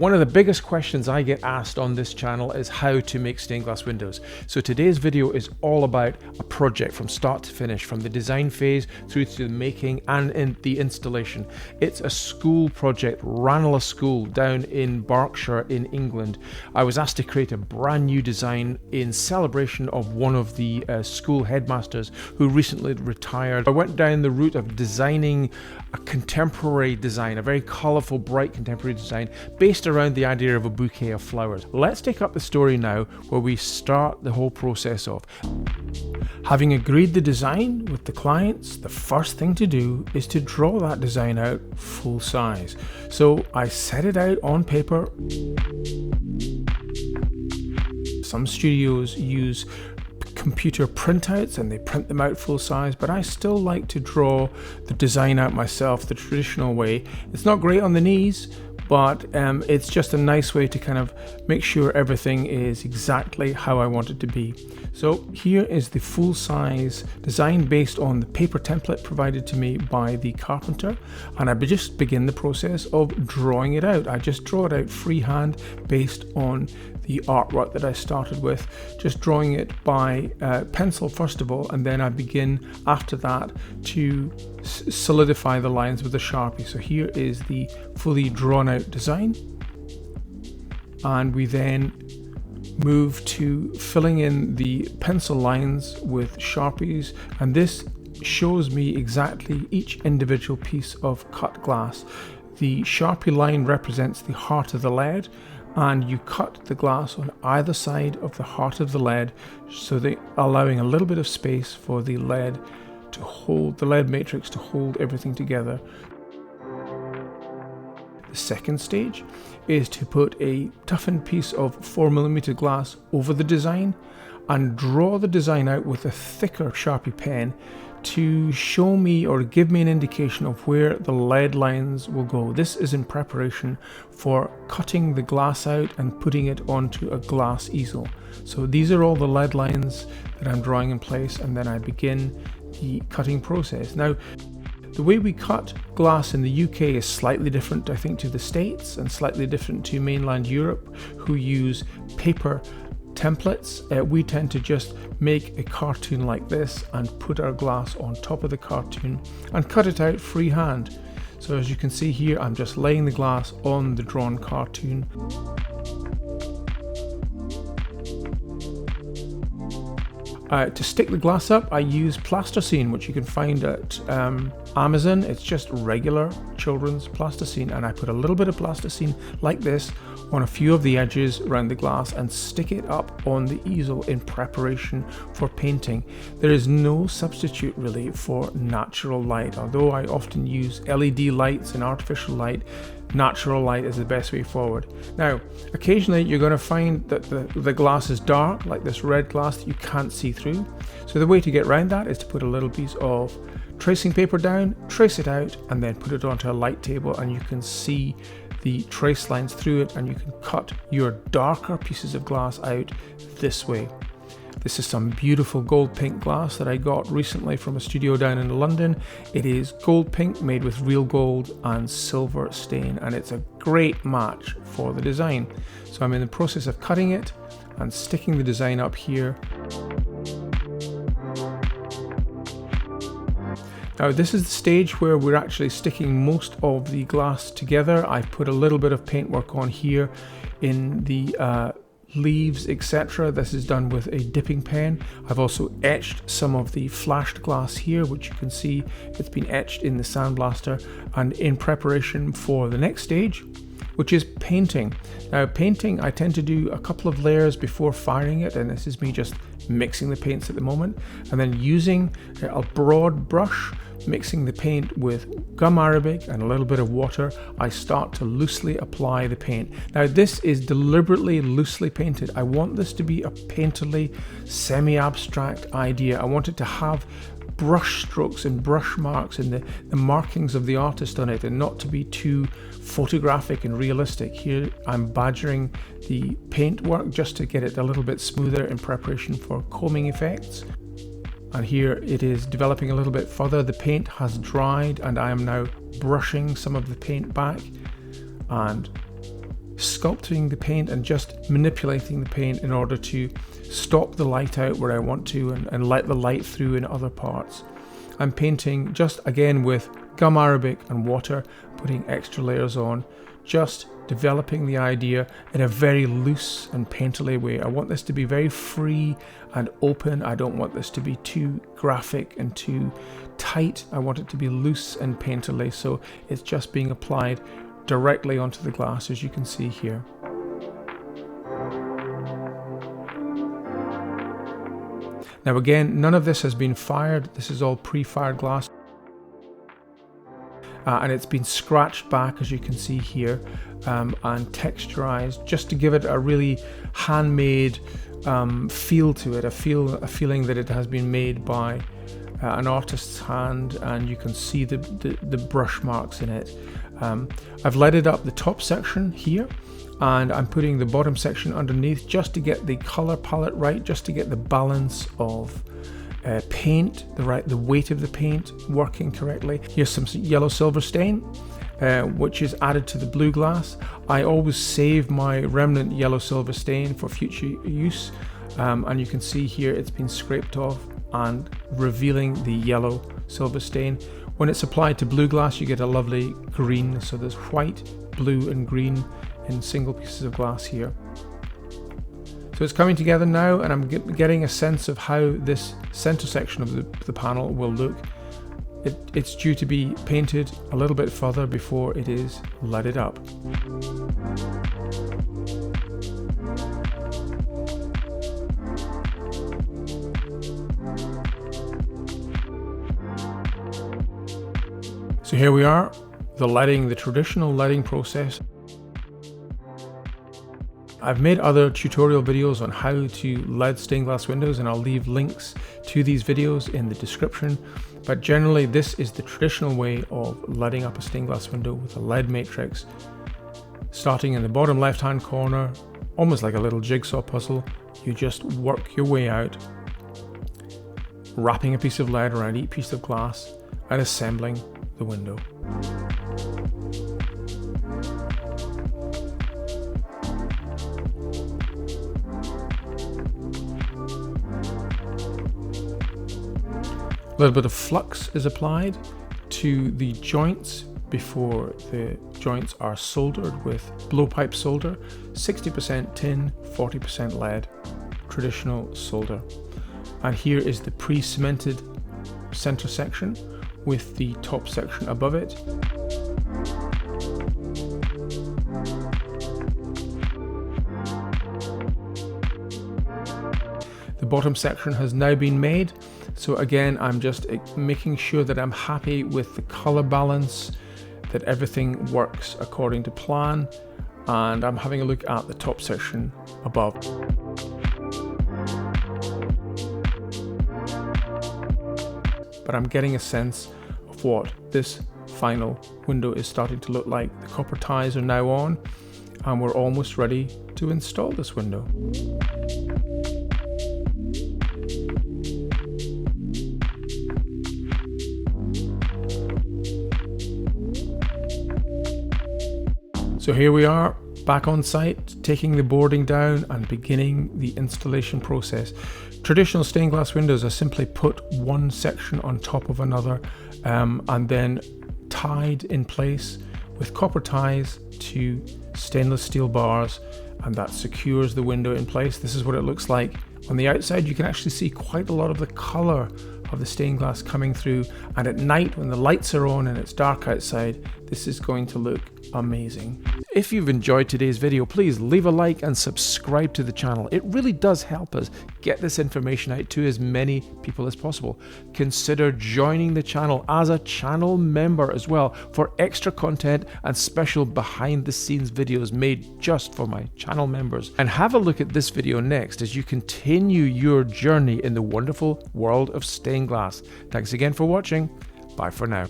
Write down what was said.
One of the biggest questions I get asked on this channel is how to make stained glass windows. So today's video is all about a project from start to finish, from the design phase through to the making and in the installation. It's a school project, Ranelagh School down in Berkshire in England. I was asked to create a brand new design in celebration of one of the school headmasters who recently retired. I went down the route of designing a contemporary design, a very colourful, bright contemporary design based around the idea of a bouquet of flowers. Let's take up the story now where we start the whole process of. Having agreed the design with the clients, the first thing to do is to draw that design out full size. So I set it out on paper. Some studios use computer printouts and they print them out full size, but I still like to draw the design out myself the traditional way. It's not great on the knees, but it's just a nice way to kind of make sure everything is exactly how I want it to be. So here is the full size design based on the paper template provided to me by the carpenter, and I just begin the process of drawing it out. I just draw it out freehand based on the artwork that I started with, just drawing it by pencil first of all, and then I begin after that to solidify the lines with a Sharpie. So here is the fully drawn out design, and we then move to filling in the pencil lines with Sharpies, and this shows me exactly each individual piece of cut glass. The Sharpie line represents the heart of the lead, and you cut the glass on either side of the heart of the lead, so they allowing a little bit of space for the lead to hold, the lead matrix to hold everything together. The second stage is to put a toughened piece of 4mm glass over the design and draw the design out with a thicker Sharpie pen to show me or give me an indication of where the lead lines will go. This is in preparation for cutting the glass out and putting it onto a glass easel. So these are all the lead lines that I'm drawing in place, and then I begin the cutting process. Now, the way we cut glass in the UK is slightly different, I think, to the States, and slightly different to mainland Europe, who use paper templates. We tend to just make a cartoon like this and put our glass on top of the cartoon and cut it out freehand. So as you can see here, I'm just laying the glass on the drawn cartoon. To stick the glass up, I use plasticine, which you can find at Amazon. It's just regular children's plasticine, and I put a little bit of plasticine like this on a few of the edges around the glass and stick it up on the easel in preparation for painting. There is no substitute really for natural light. Although I often use LED lights and artificial light, natural light is the best way forward. Now, occasionally you're going to find that the glass is dark, like this red glass that you can't see through. So the way to get around that is to put a little piece of tracing paper down, trace it out, and then put it onto a light table, and you can see the trace lines through it, and you can cut your darker pieces of glass out this way. This is some beautiful gold pink glass that I got recently from a studio down in London. It is gold pink made with real gold and silver stain, and it's a great match for the design. So I'm in the process of cutting it and sticking the design up here. Now this is the stage where we're actually sticking most of the glass together. I've put a little bit of paintwork on here in the leaves, etc. This is done with a dipping pen. I've also etched some of the flashed glass here, which you can see it's been etched in the sandblaster, and in preparation for the next stage, which is painting. Now painting, I tend to do a couple of layers before firing it, and this is me just mixing the paints at the moment, and then using a broad brush, mixing the paint with gum arabic and a little bit of water, I start to loosely apply the paint. Now this is deliberately loosely painted. I want this to be a painterly, semi-abstract idea. I want it to have brush strokes and brush marks and the markings of the artist on it, and not to be too photographic and realistic. Here I'm badgering the paintwork just to get it a little bit smoother in preparation for combing effects. And here it is developing a little bit further. The paint has dried and I am now brushing some of the paint back and sculpting the paint and just manipulating the paint in order to stop the light out where I want to and let the light through in other parts. I'm painting just again with gum arabic and water, putting extra layers on, just developing the idea in a very loose and painterly way. I want this to be very free and open. I don't want this to be too graphic and too tight. I want it to be loose and painterly, so it's just being applied directly onto the glass, as you can see here. Now again, none of this has been fired. This is all pre-fired glass. And it's been scratched back, as you can see here, and texturized just to give it a really handmade feel to it, a feeling that it has been made by an artist's hand, and you can see the brush marks in it. I've leaded up the top section here, and I'm putting the bottom section underneath just to get the color palette right, just to get the balance of paint, the weight of the paint working correctly. Here's some yellow silver stain, which is added to the blue glass. I always save my remnant yellow silver stain for future use, and you can see here it's been scraped off and revealing the yellow silver stain. When it's applied to blue glass, you get a lovely green, so there's white, blue and green in single pieces of glass here. So it's coming together now, and I'm getting a sense of how this center section of the panel will look. It's due to be painted a little bit further before it is leaded up. So here we are, the traditional leading process. I've made other tutorial videos on how to lead stained glass windows, and I'll leave links to these videos in the description. But generally, this is the traditional way of leading up a stained glass window with a lead matrix. Starting in the bottom left-hand corner, almost like a little jigsaw puzzle, you just work your way out, wrapping a piece of lead around each piece of glass and assembling the window. A little bit of flux is applied to the joints before the joints are soldered with blowpipe solder, 60% tin, 40% lead, traditional solder. And here is the pre-cemented center section with the top section above it. The bottom section has now been made. So again, I'm just making sure that I'm happy with the color balance, that everything works according to plan, and I'm having a look at the top section above. But I'm getting a sense of what this final window is starting to look like. The copper ties are now on, and we're almost ready to install this window. So here we are, back on site, taking the boarding down and beginning the installation process. Traditional stained glass windows are simply put one section on top of another and then tied in place with copper ties to stainless steel bars, and that secures the window in place. This is what it looks like. On the outside, you can actually see quite a lot of the color of the stained glass coming through, and at night when the lights are on and it's dark outside, this is going to look amazing. If you've enjoyed today's video, please leave a like and subscribe to the channel. It really does help us get this information out to as many people as possible. Consider joining the channel as a channel member as well for extra content and special behind the scenes videos made just for my channel members. And have a look at this video next as you continue your journey in the wonderful world of stained glass. Thanks again for watching. Bye for now.